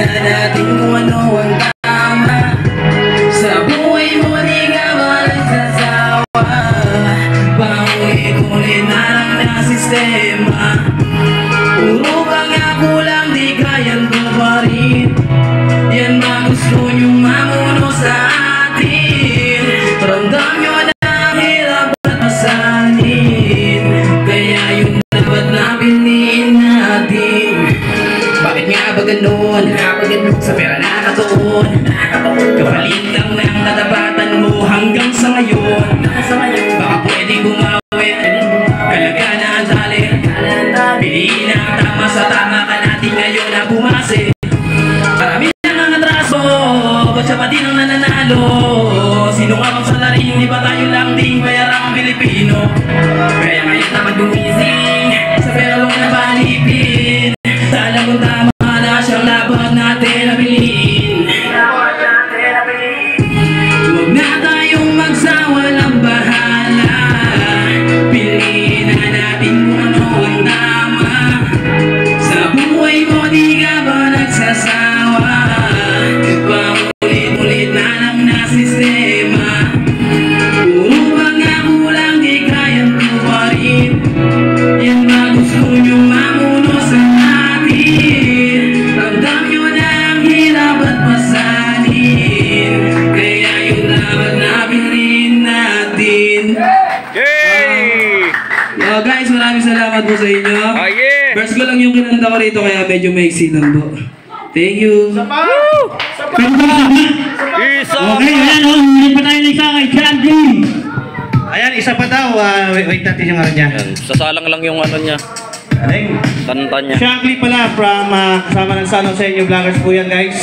na natin kung ano ang tama. Sa buhay mo di ka ba nagsasawa? Paulit-ulit na lang na sistema. Puro pangako lang di kayang tuparin. Yan ba gusto nyong mamuno sa atin? Ramdam nyo na ang hirap at masanin. Kaya yung dapat na piliin natin. Bakit nga ba ganun? Sa pera nakatuon. Kapalit lang ng katapatan mo hanggang sa ngayon. Baka pwedeng bumawi. Kalaga na ang tali. Piliin na ang tama sa tama ka natin ngayon na bumase. Marami lang ang atraso, ba't siya pa din ang nananalo? Sino ka bang salarin? Di ba tayo lang ding bayarang Pilipino? Kaya ngayon naman gumising sa pera mo na balipin. Alam kong tama na siyang laban natin na piliin. Huwag na tayong magsawa ng bahala. Piliin na natin kung ano ang tama. Sa buhay mo di ka ba nagsasawa? Paulit-ulit na lang na sistema. Puro pangako lang di kayang tuparin. Yan ba gusto nyong mamuno sa atin? Ramdam nyo na ang hirap at masanin. Kaya yung dapat na piliin natin. Yay! Yo guys, maraming salamat po sa inyo. Oh yeah! Verse ko lang yung kinanta ko rito kaya medyo maiksi lang po. Thank you. Isa Okay, ayan o. Hindi pa tayo na isa kay Candy. Ayan, isa pa daw. Wait natin yung ano niya. Yan, sasalang lang yung ano niya. Aling. Kanta niya. Shankly pala from kasama ng San Jose New Vloggers po yan guys.